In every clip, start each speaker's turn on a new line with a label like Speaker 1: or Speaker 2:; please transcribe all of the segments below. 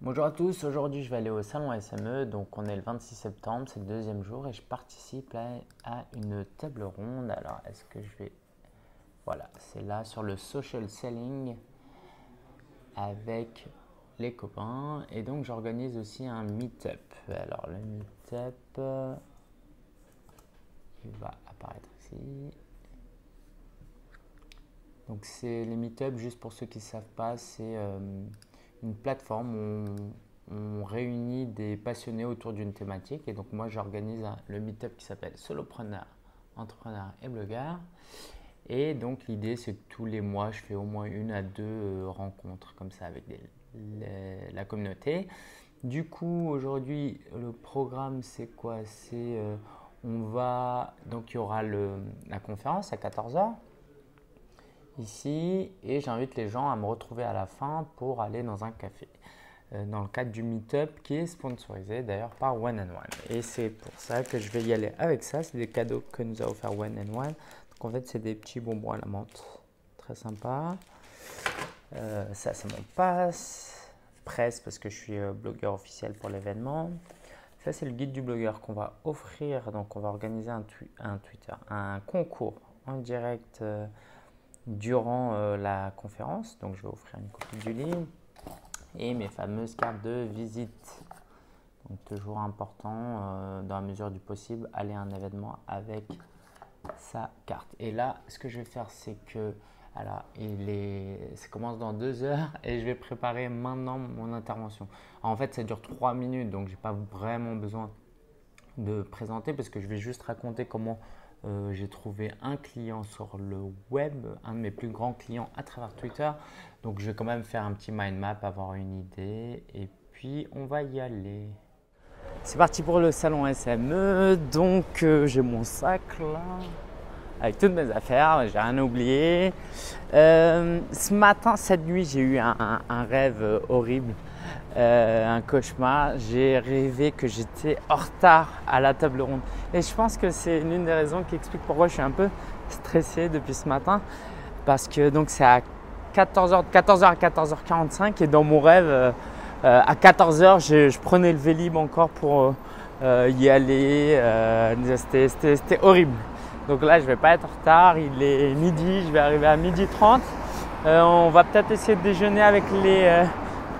Speaker 1: Bonjour à tous, aujourd'hui je vais aller au salon SME, donc on est le 26 septembre, c'est le deuxième jour et je participe à une table ronde. Alors est-ce que je vais... Voilà, c'est là sur le social selling avec les copains et donc j'organise aussi un meet-up. Alors le meet-up, il va apparaître ici. Donc c'est les meet-up, juste pour ceux qui ne savent pas, c'est une plateforme où on réunit des passionnés autour d'une thématique. Et donc moi j'organise le meet-up qui s'appelle Solopreneur, Entrepreneur et Blogueur. Et donc l'idée c'est que tous les mois je fais au moins 1 à 2 rencontres comme ça avec la communauté. Du coup aujourd'hui le programme c'est quoi? C'est donc il y aura la conférence à 14 h ici et j'invite les gens à me retrouver à la fin pour aller dans un café dans le cadre du meet-up qui est sponsorisé d'ailleurs par One and One. Et c'est pour ça que je vais y aller avec ça. C'est des cadeaux que nous a offert One and One. Donc en fait c'est des petits bonbons à la menthe, très sympa. Ça c'est mon pass presse parce que je suis blogueur officiel pour l'événement. Ça c'est le guide du blogueur qu'on va offrir. Donc on va organiser un concours en direct durant la conférence. Donc je vais offrir une copie du livre et mes fameuses cartes de visite. Donc toujours important dans la mesure du possible aller à un événement avec sa carte. Et là ce que je vais faire c'est que alors, ça commence dans 2 heures et je vais préparer maintenant mon intervention. Alors, en fait ça dure 3 minutes donc j'ai pas vraiment besoin de présenter parce que je vais juste raconter comment j'ai trouvé un client sur le web, un de mes plus grands clients à travers Twitter. Donc je vais quand même faire un petit mind map, avoir une idée et puis on va y aller. C'est parti pour le salon SME. Donc j'ai mon sac là avec toutes mes affaires, j'ai rien oublié. Ce matin, cette nuit, j'ai eu un rêve horrible. Un cauchemar, j'ai rêvé que j'étais en retard à la table ronde et je pense que c'est l'une des raisons qui explique pourquoi je suis un peu stressé depuis ce matin parce que donc c'est à 14h à 14h45 et dans mon rêve à 14h je prenais le Vélib encore pour y aller, c'était horrible. Donc là je vais pas être en retard, il est midi, je vais arriver à 12h30. On va peut-être essayer de déjeuner avec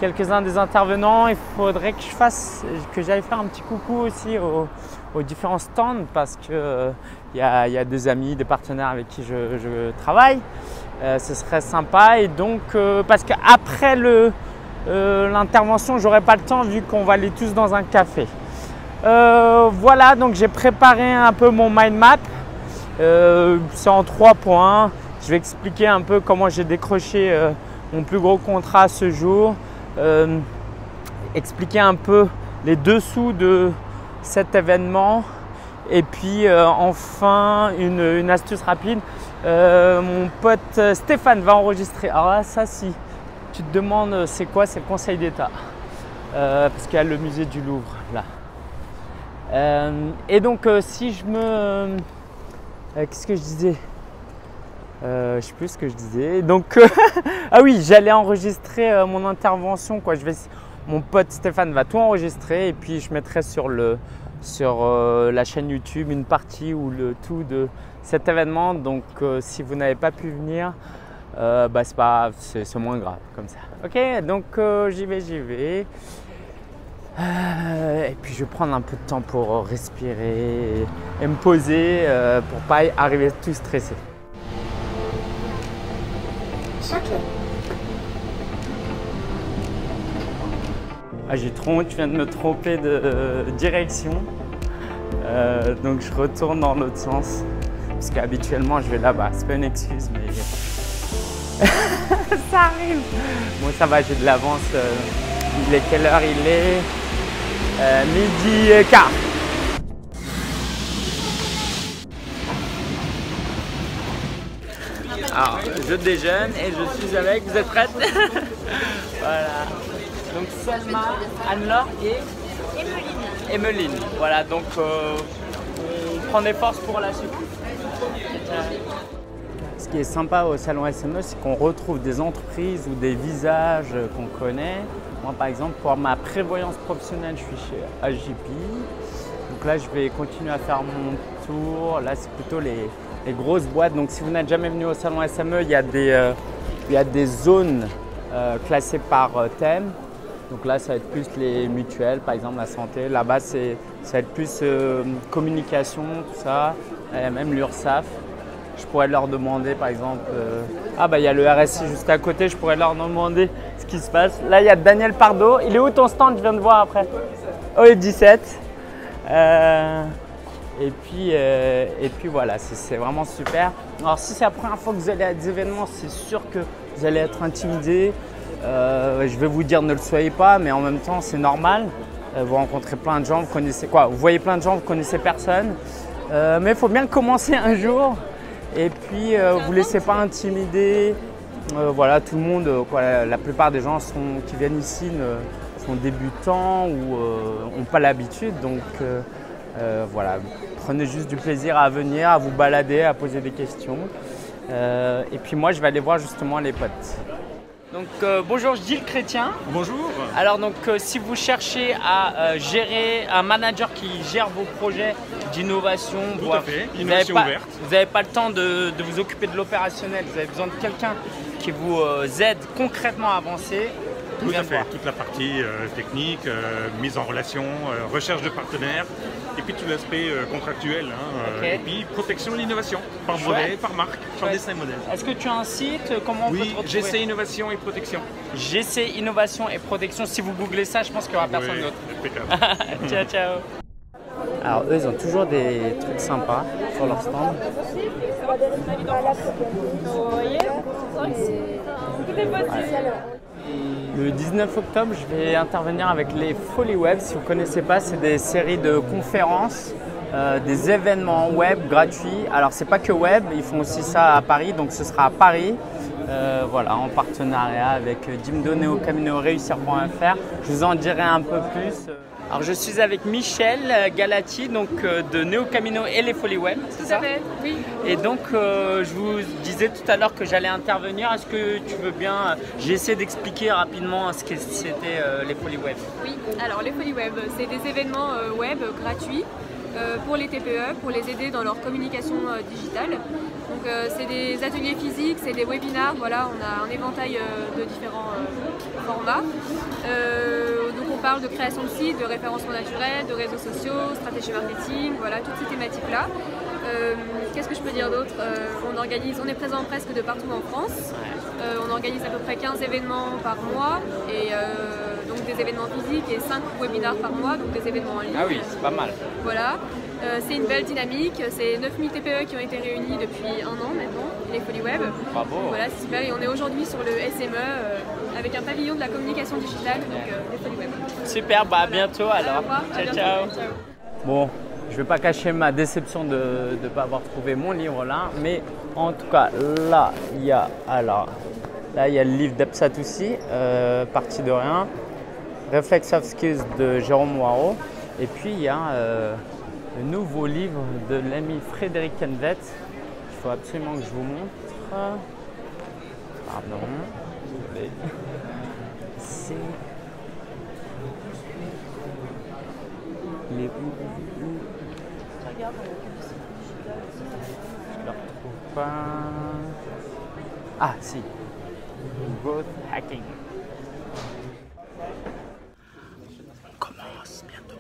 Speaker 1: quelques-uns des intervenants. Il faudrait que j'aille faire un petit coucou aussi aux différents stands parce que y a des amis, des partenaires avec qui je travaille. Ce serait sympa et donc parce qu'après l'intervention, j'aurai pas le temps vu qu'on va aller tous dans un café. Voilà, donc j'ai préparé un peu mon mind map. C'est en 3 points. Je vais expliquer un peu comment j'ai décroché mon plus gros contrat ce jour. Expliquer un peu les dessous de cet événement et puis enfin une astuce rapide. Mon pote Stéphane va enregistrer. Alors là, ça, si tu te demandes c'est quoi, c'est le Conseil d'État parce qu'il y a le musée du Louvre là. Et donc si je me qu'est-ce que je disais? Je sais plus ce que je disais. Donc, ah oui, j'allais enregistrer mon intervention. Mon pote Stéphane va tout enregistrer et puis je mettrai sur la chaîne YouTube une partie ou le tout de cet événement. Donc, si vous n'avez pas pu venir, c'est pas grave, c'est moins grave comme ça. Ok, donc j'y vais. Et puis je vais prendre un peu de temps pour respirer et me poser pour pas arriver tout stressé. Ah, j'ai trop honte, je viens de me tromper de direction. Donc je retourne dans l'autre sens. Parce qu'habituellement je vais là-bas. C'est pas une excuse, mais ça arrive. Bon, ça va, j'ai de l'avance. Il est quelle heure il est 12h15. Alors, je déjeune et je suis avec, vous êtes prêtes? Voilà. Donc Selma, Anne-Laure et Emeline. Voilà, donc on prend des forces pour la suite. Ce qui est sympa au salon SME, c'est qu'on retrouve des entreprises ou des visages qu'on connaît Moi, par exemple, pour ma prévoyance professionnelle, je suis chez AJP. Donc là, je vais continuer à faire mon tour. Là, c'est plutôt les grosses boîtes. Donc, si vous n'êtes jamais venu au salon SME, il y a des zones classées par thème. Donc là, ça va être plus les mutuelles, par exemple la santé. Là-bas, ça va être plus communication, tout ça, et même l'URSSAF. Je pourrais leur demander, par exemple, il y a le RSI juste à côté, je pourrais leur demander ce qui se passe. Là, il y a Daniel Pardo. Il est où ton stand? Je viens de voir après. Oh, il est 17. Et puis voilà, c'est vraiment super. Alors, si c'est la première fois que vous allez à des événements, c'est sûr que vous allez être intimidé. Je vais vous dire ne le soyez pas, mais en même temps c'est normal. Vous rencontrez plein de gens, vous connaissez quoi? Vous voyez plein de gens, vous connaissez personne. Mais il faut bien commencer un jour. Et puis vous laissez pas intimider. Voilà, tout le monde, la plupart des gens qui viennent ici sont débutants ou n'ont pas l'habitude. Donc voilà, prenez juste du plaisir à venir, à vous balader, à poser des questions. Et puis moi je vais aller voir justement les potes. Donc bonjour Gilles Chrétien.
Speaker 2: Bonjour.
Speaker 1: Alors donc si vous cherchez à gérer un manager qui gère vos projets d'innovation,
Speaker 2: tout à fait,
Speaker 1: innovation
Speaker 2: ouverte.
Speaker 1: Vous n'avez pas le temps de vous occuper de l'opérationnel, vous avez besoin de quelqu'un qui vous aide concrètement à avancer.
Speaker 2: Tout à fait, toute la partie technique, mise en relation, recherche de partenaires, et puis tout l'aspect contractuel, et puis protection de l'innovation, par brevet, par marque, par dessin et modèle.
Speaker 1: Est-ce que tu as un site? Comment on peut te retrouver?
Speaker 2: GC Innovation et Protection.
Speaker 1: GC Innovation et Protection, si vous googlez ça, je pense qu'il n'y aura personne d'autre.
Speaker 2: Impeccable.
Speaker 1: Ciao, ciao. Alors eux, ils ont toujours des trucs sympas sur leur stand. Le 19 octobre, je vais intervenir avec les Folies Web. Si vous ne connaissez pas, c'est des séries de conférences, des événements web gratuits. Alors, c'est pas que web, ils font aussi ça à Paris, donc ce sera à Paris. Voilà, en partenariat avec Jimdo, Neocamino, Réussir.fr. Je vous en dirai un peu plus. Alors, je suis avec Michel Galati, donc de Neocamino et les Folies Web, c'est ça?
Speaker 3: Oui.
Speaker 1: Et donc, je vous disais tout à l'heure que j'allais intervenir. Est-ce que tu veux bien? J'ai essayé d'expliquer rapidement ce que c'était les Folies Web.
Speaker 3: Oui, alors les Folies Web, c'est des événements web gratuits pour les TPE, pour les aider dans leur communication digitale. Donc, c'est des ateliers physiques, c'est des webinars, voilà, on a un éventail de différents formats. Donc on parle de création de sites, de référencement naturel, de réseaux sociaux, stratégie marketing, voilà, toutes ces thématiques-là. Qu'est-ce que je peux dire d'autre? On est présent presque de partout en France. On organise à peu près 15 événements par mois, et donc des événements physiques et 5 webinars par mois, donc des événements en ligne.
Speaker 1: Ah oui, c'est pas mal.
Speaker 3: Voilà. C'est une belle dynamique, c'est 9000 TPE qui ont été réunis depuis un an maintenant, les Folies Web.
Speaker 1: Bravo.
Speaker 3: Voilà, c'est super, et on est aujourd'hui sur le SME avec un pavillon de la communication digitale, donc les Folies Web.
Speaker 1: Super, bah à bientôt alors.
Speaker 3: Au revoir.
Speaker 1: Ciao, ciao. Bon, je vais pas cacher ma déception de ne pas avoir trouvé mon livre là, mais en tout cas là il y a le livre d'Epsatoussi, Parti de rien, Reflex Soft Skills de Jérôme Moirot, et puis il y a le nouveau livre de l'ami Frédéric Kenvet. Il faut absolument que je vous montre. Pardon, désolé. C'est les je ne le retrouve pas. Ah si, Growth Hacking. Commence bientôt.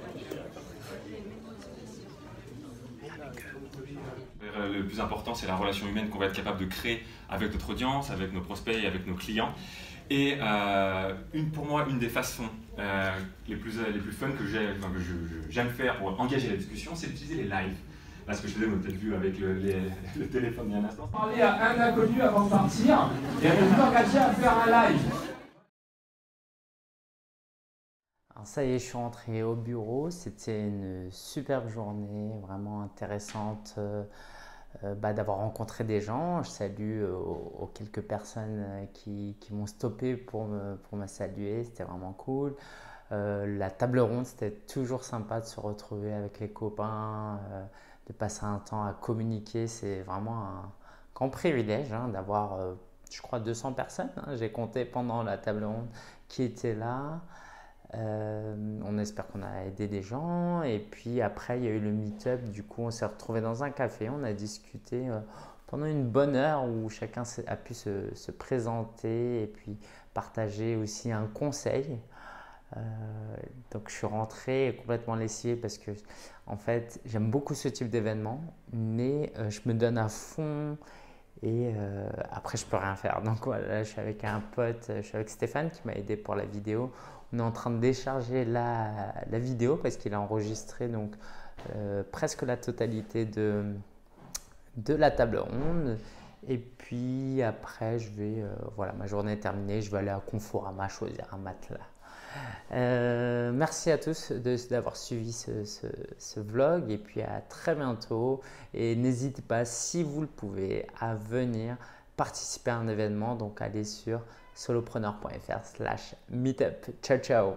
Speaker 4: Le plus important, c'est la relation humaine qu'on va être capable de créer avec notre audience, avec nos prospects et avec nos clients. Et pour moi, une des façons les plus fun que j'aime faire pour engager la discussion, c'est d'utiliser les lives. Là, ce que je faisais, vous avez peut-être vu avec le téléphone il y a un instant.
Speaker 5: Parler à un inconnu avant de partir et vous engager à faire un live.
Speaker 1: Alors ça y est, je suis rentré au bureau. C'était une superbe journée, vraiment intéressante. D'avoir rencontré des gens. Je salue aux quelques personnes qui m'ont stoppé pour me saluer, c'était vraiment cool. La table ronde, c'était toujours sympa de se retrouver avec les copains, de passer un temps à communiquer. C'est vraiment un grand privilège d'avoir, je crois, 200 personnes, j'ai compté pendant la table ronde, qui étaient là. On espère qu'on a aidé des gens. Et puis après, il y a eu le meet-up. Du coup, on s'est retrouvés dans un café. On a discuté pendant une bonne heure où chacun a pu se présenter et puis partager aussi un conseil. Donc je suis rentré complètement lessivé parce que en fait j'aime beaucoup ce type d'événement, mais je me donne à fond et après je peux rien faire. Donc voilà, je suis avec un pote, je suis avec Stéphane qui m'a aidé pour la vidéo. On est en train de décharger la vidéo parce qu'il a enregistré donc presque la totalité de la table ronde. Et puis après je vais, voilà, ma journée est terminée, je vais aller à Conforama choisir un matelas. Merci à tous d'avoir suivi ce vlog et puis à très bientôt, et n'hésitez pas si vous le pouvez à venir participer à un événement, donc allez sur solopreneur.fr/meetup. Ciao ciao.